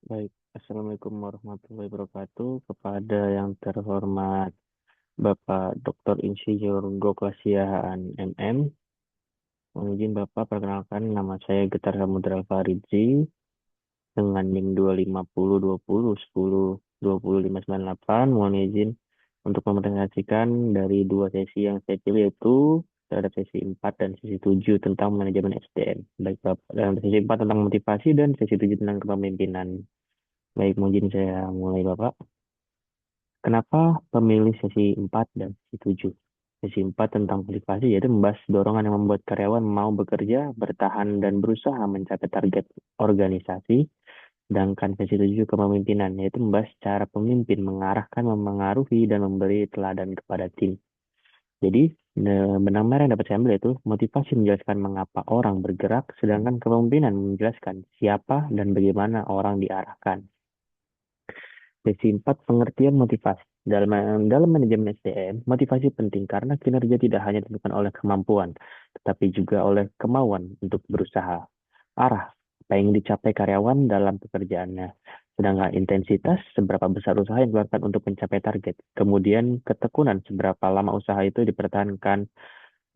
Baik, Assalamualaikum warahmatullahi wabarakatuh. Kepada yang terhormat Bapak Dr. Insinyur Gokasiahaan MM, mohon izin Bapak perkenalkan nama saya Getar Samudra Faridzi dengan NIM 25020102058. Mohon izin untuk mempresentasikan dari dua sesi yang saya pilih, yaitu terhadap sesi 4 dan sesi 7 tentang manajemen SDM. Baik Bapak, dalam sesi 4 tentang motivasi dan sesi 7 tentang kepemimpinan. Baik, mungkin saya mulai Bapak. Kenapa pemilih sesi 4 dan sesi 7? Sesi 4 tentang motivasi yaitu membahas dorongan yang membuat karyawan mau bekerja, bertahan, dan berusaha mencapai target organisasi. Sedangkan sesi 7 kepemimpinan yaitu membahas cara pemimpin mengarahkan, memengaruhi, dan memberi teladan kepada tim. Jadi, benang merah yang dapat saya ambil yaitu motivasi menjelaskan mengapa orang bergerak, sedangkan kepemimpinan menjelaskan siapa dan bagaimana orang diarahkan. Sesi 4, pengertian motivasi. Dalam manajemen SDM, motivasi penting karena kinerja tidak hanya ditentukan oleh kemampuan, tetapi juga oleh kemauan untuk berusaha. Arah, apa yang dicapai karyawan dalam pekerjaannya. Sedangkan intensitas, seberapa besar usaha yang dilakukan untuk mencapai target. Kemudian ketekunan, seberapa lama usaha itu dipertahankan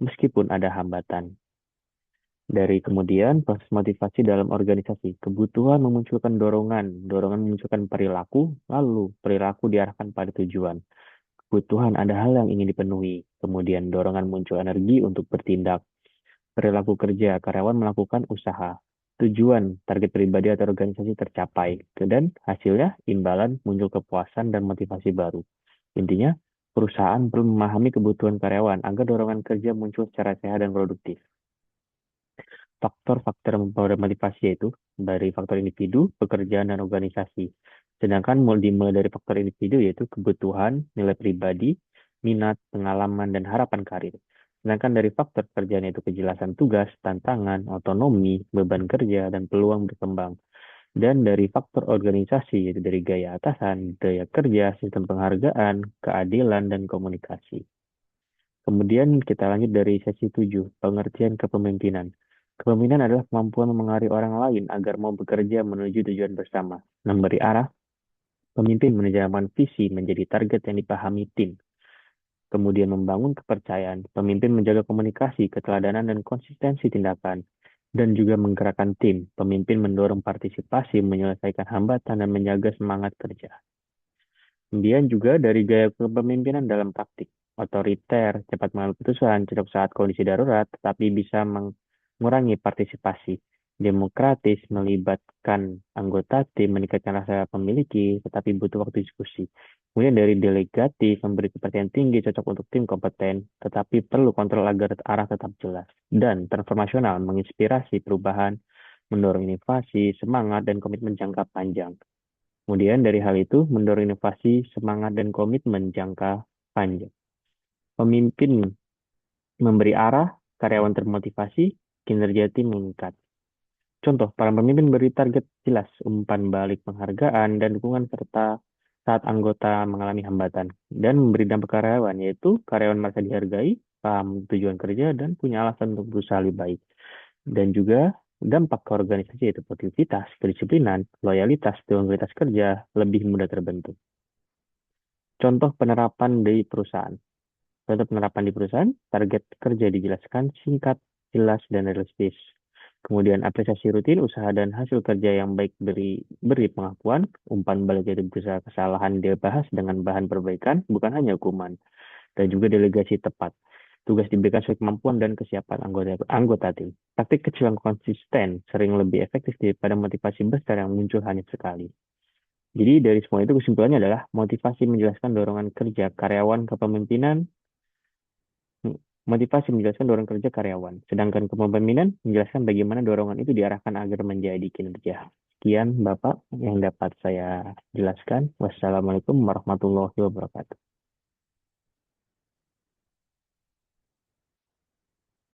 meskipun ada hambatan. Dari kemudian proses motivasi dalam organisasi, kebutuhan memunculkan dorongan, dorongan memunculkan perilaku, lalu perilaku diarahkan pada tujuan. Kebutuhan ada hal yang ingin dipenuhi, kemudian dorongan muncul energi untuk bertindak. Perilaku kerja, karyawan melakukan usaha. Tujuan, target pribadi atau organisasi tercapai, dan hasilnya imbalan muncul kepuasan dan motivasi baru. Intinya, perusahaan perlu memahami kebutuhan karyawan agar dorongan kerja muncul secara sehat dan produktif. Faktor-faktor yang mempengaruhi motivasi yaitu dari faktor individu, pekerjaan, dan organisasi. Sedangkan dimulai dari faktor individu yaitu kebutuhan, nilai pribadi, minat, pengalaman, dan harapan karir. Sedangkan dari faktor pekerjaan yaitu kejelasan tugas, tantangan, otonomi, beban kerja, dan peluang berkembang. Dan dari faktor organisasi yaitu dari gaya atasan, daya kerja, sistem penghargaan, keadilan, dan komunikasi. Kemudian kita lanjut dari sesi 7, pengertian kepemimpinan. Kepemimpinan adalah kemampuan memengaruhi orang lain agar mau bekerja menuju tujuan bersama, memberi arah, pemimpin menjalankan visi menjadi target yang dipahami tim. Kemudian membangun kepercayaan, pemimpin menjaga komunikasi, keteladanan, dan konsistensi tindakan. Dan juga menggerakkan tim, pemimpin mendorong partisipasi, menyelesaikan hambatan, dan menjaga semangat kerja. Kemudian juga dari gaya kepemimpinan dalam praktik, otoriter, cepat mengambil keputusan, cocok saat kondisi darurat, tetapi bisa mengurangi partisipasi, demokratis, melibatkan anggota tim, meningkatkan rasa memiliki, tetapi butuh waktu diskusi. Kemudian dari delegatif, memberi kepercayaan tinggi, cocok untuk tim kompeten, tetapi perlu kontrol agar arah tetap jelas. Dan transformasional, menginspirasi perubahan, mendorong inovasi, semangat, dan komitmen jangka panjang. Kemudian dari hal itu mendorong inovasi, semangat, dan komitmen jangka panjang. Pemimpin memberi arah, karyawan termotivasi, kinerja tim meningkat. Contoh, para pemimpin beri target jelas, umpan balik penghargaan, dan dukungan serta saat anggota mengalami hambatan. Dan memberi dampak karyawan, yaitu karyawan merasa dihargai, paham tujuan kerja, dan punya alasan untuk berusaha lebih baik. Dan juga dampak ke organisasi yaitu produktivitas, kedisiplinan, loyalitas, dan kualitas kerja lebih mudah terbentuk. Contoh penerapan di perusahaan. Contoh penerapan di perusahaan, target kerja dijelaskan singkat, jelas, dan realistis. Kemudian apresiasi rutin, usaha dan hasil kerja yang baik beri pengakuan, umpan balik dari berusaha kesalahan dibahas dengan bahan perbaikan, bukan hanya hukuman. Dan juga delegasi tepat. Tugas diberikan sesuai kemampuan dan kesiapan anggota tim. Taktik kecil yang konsisten sering lebih efektif daripada motivasi besar yang muncul hanya sekali. Jadi dari semua itu kesimpulannya adalah motivasi menjelaskan dorongan kerja karyawan kepemimpinan, motivasi menjelaskan dorongan kerja karyawan, sedangkan kepemimpinan menjelaskan bagaimana dorongan itu diarahkan agar menjadi kinerja. Sekian Bapak yang dapat saya jelaskan. Wassalamualaikum warahmatullahi wabarakatuh.